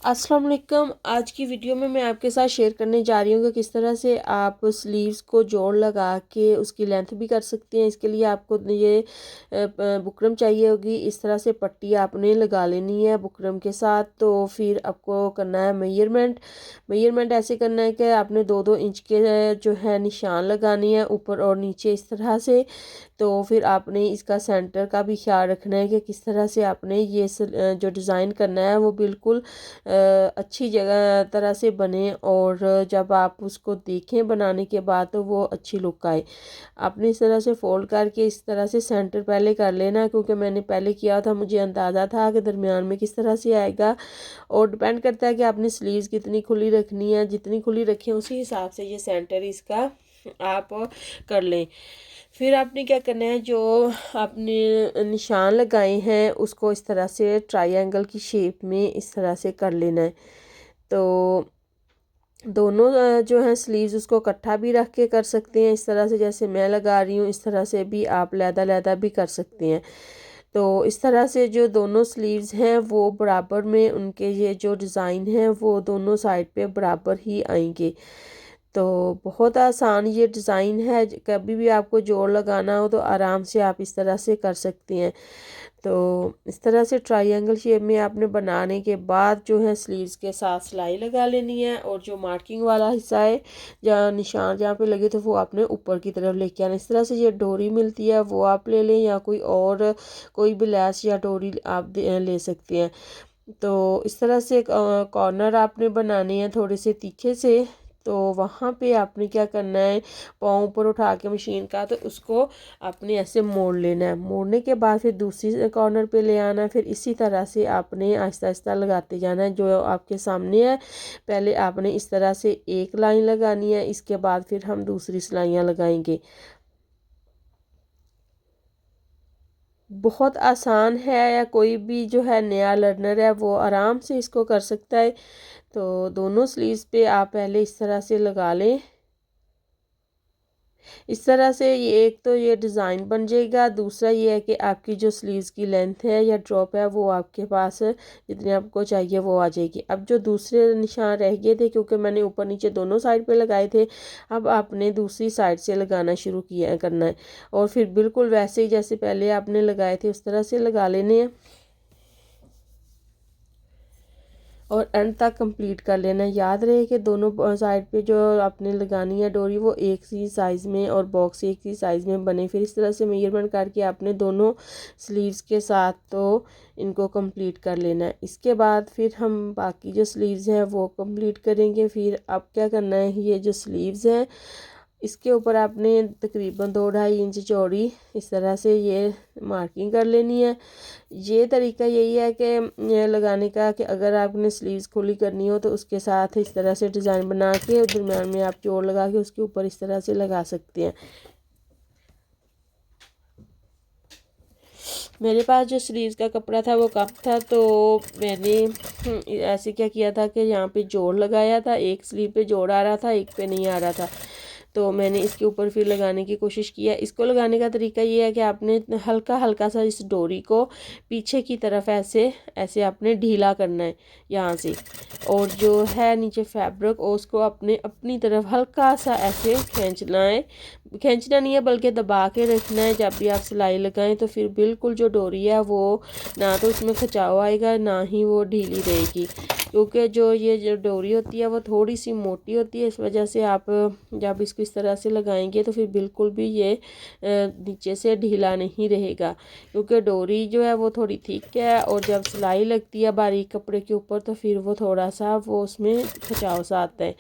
अस्सलाम वालेकुम। आज की वीडियो में मैं आपके साथ शेयर करने जा रही हूँ कि किस तरह से आप स्लीव्स को जोड़ लगा के उसकी लेंथ भी कर सकते हैं। इसके लिए आपको ये बुकरम चाहिए होगी। इस तरह से पट्टी आपने लगा लेनी है बुकरम के साथ। तो फिर आपको करना है मेजरमेंट ऐसे करना है कि आपने 2-2 इंच के जो है निशान लगाने हैं ऊपर और नीचे इस तरह से। तो फिर आपने इसका सेंटर का भी ख्याल रखना है कि किस तरह से आपने ये जो डिज़ाइन करना है वो बिल्कुल अच्छी जगह तरह से बने और जब आप उसको देखें बनाने के बाद तो वो अच्छी लुक आए। आपने इस तरह से फोल्ड करके इस तरह से सेंटर पहले कर लेना, क्योंकि मैंने पहले किया था, मुझे अंदाज़ा था कि दरमियान में किस तरह से आएगा। और डिपेंड करता है कि आपने स्लीव्स कितनी खुली रखनी है, जितनी खुली रखें उसी हिसाब से ये सेंटर इसका आप कर लें। फिर आपने क्या करना है, जो आपने निशान लगाए हैं उसको इस तरह से ट्रायंगल की शेप में इस तरह से कर लेना है। तो दोनों जो है स्लीव्स उसको इकट्ठा भी रख के कर सकते हैं इस तरह से, जैसे मैं लगा रही हूँ इस तरह से भी आप लहदा भी कर सकते हैं। तो इस तरह से जो दोनों स्लीव्स हैं वो बराबर में उनके ये जो डिज़ाइन है वो दोनों साइड पे बराबर ही आएंगे। तो बहुत आसान ये डिज़ाइन है, कभी भी आपको जोड़ लगाना हो तो आराम से आप इस तरह से कर सकते हैं। तो इस तरह से ट्रायंगल शेप में आपने बनाने के बाद जो है स्लीव्स के साथ सिलाई लगा लेनी है, और जो मार्किंग वाला हिस्सा है जहाँ निशान जहाँ पे लगे तो वो आपने ऊपर की तरफ लेके आना। इस तरह से ये डोरी मिलती है वो आप ले लें, या कोई भी लैस या डोरी आप ले सकते हैं। तो इस तरह से कॉर्नर आपने बनाने हैं थोड़े से तीखे से। तो वहाँ पे आपने क्या करना है, पाँव ऊपर उठा के मशीन का तो उसको आपने ऐसे मोड़ लेना है। मोड़ने के बाद फिर दूसरी कॉर्नर पे ले आना है। फिर इसी तरह से आपने आहिस्ता आहिस्ता लगाते जाना है जो आपके सामने है। पहले आपने इस तरह से एक लाइन लगानी है, इसके बाद फिर हम दूसरी सिलाइयाँ लगाएंगे। बहुत आसान है, या कोई भी जो है नया लर्नर है वो आराम से इसको कर सकता है। तो दोनों स्लीव्स पे आप पहले इस तरह से लगा लें। इस तरह से ये एक तो ये डिज़ाइन बन जाएगा, दूसरा ये है कि आपकी जो स्लीव्स की लेंथ है या ड्रॉप है वो आपके पास जितनी आपको चाहिए वो आ जाएगी। अब जो दूसरे निशान रह गए थे, क्योंकि मैंने ऊपर नीचे दोनों साइड पे लगाए थे, अब आपने दूसरी साइड से लगाना शुरू किया करना है, और फिर बिल्कुल वैसे ही जैसे पहले आपने लगाए थे उस तरह से लगा लेने हैं और एंड तक कंप्लीट कर लेना है। याद रहे कि दोनों साइड पे जो आपने लगानी है डोरी वो एक ही साइज़ में और बॉक्स एक ही साइज़ में बने। फिर इस तरह से मेजरमेंट करके आपने दोनों स्लीव्स के साथ तो इनको कंप्लीट कर लेना है। इसके बाद फिर हम बाकी जो स्लीव्स हैं वो कंप्लीट करेंगे। फिर अब क्या करना है, ये जो स्लीव्स हैं इसके ऊपर आपने तकरीबन 2-2.5 इंच चौड़ी इस तरह से ये मार्किंग कर लेनी है। ये तरीका यही है कि ये लगाने का कि अगर आपने स्लीव्स खुली करनी हो तो उसके साथ इस तरह से डिज़ाइन बना के दरम्यान में आप जोड़ लगा के उसके ऊपर इस तरह से लगा सकते हैं। मेरे पास जो स्लीव्स का कपड़ा था वो कम था, तो मैंने ऐसे क्या किया था कि यहाँ पे जोड़ लगाया था। एक स्लीव पे जोड़ आ रहा था, एक पे नहीं आ रहा था, तो मैंने इसके ऊपर फिर लगाने की कोशिश किया। इसको लगाने का तरीका ये है कि आपने हल्का हल्का सा इस डोरी को पीछे की तरफ ऐसे ऐसे आपने ढीला करना है यहाँ से, और जो है नीचे फैब्रिक और उसको अपने अपनी तरफ हल्का सा ऐसे खींचना है। खींचना नहीं है बल्कि दबा के रखना है। जब भी आप सिलाई लगाएं तो फिर बिल्कुल जो डोरी है वो ना तो उसमें खिंचाव आएगा ना ही वो ढीली रहेगी, क्योंकि जो डोरी होती है वो थोड़ी सी मोटी होती है। इस वजह से आप जब इसको इस तरह से लगाएंगे तो फिर बिल्कुल भी ये नीचे से ढीला नहीं रहेगा, क्योंकि डोरी जो है वो थोड़ी थिक है और जब सिलाई लगती है बारीक कपड़े के ऊपर तो फिर वो थोड़ा सा वो उसमें खिंचाव सा आता है,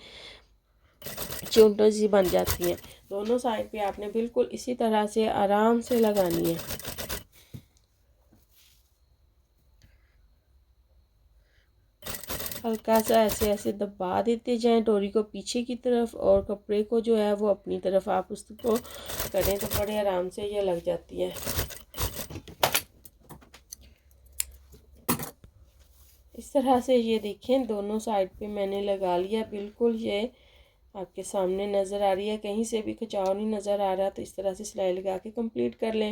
चुंटो सी बन जाती हैं। दोनों साइड पे आपने बिल्कुल इसी तरह से आराम से लगानी है। हल्का सा ऐसे ऐसे दबा देते जाएं डोरी को पीछे की तरफ, और कपड़े को जो है वो अपनी तरफ आप उसको करें तो बड़े आराम से ये लग जाती है। इस तरह से ये देखें दोनों साइड पे मैंने लगा लिया, बिल्कुल ये आपके सामने नज़र आ रही है, कहीं से भी खिंचाव नहीं नज़र आ रहा। तो इस तरह से सिलाई लगा के कंप्लीट कर लें।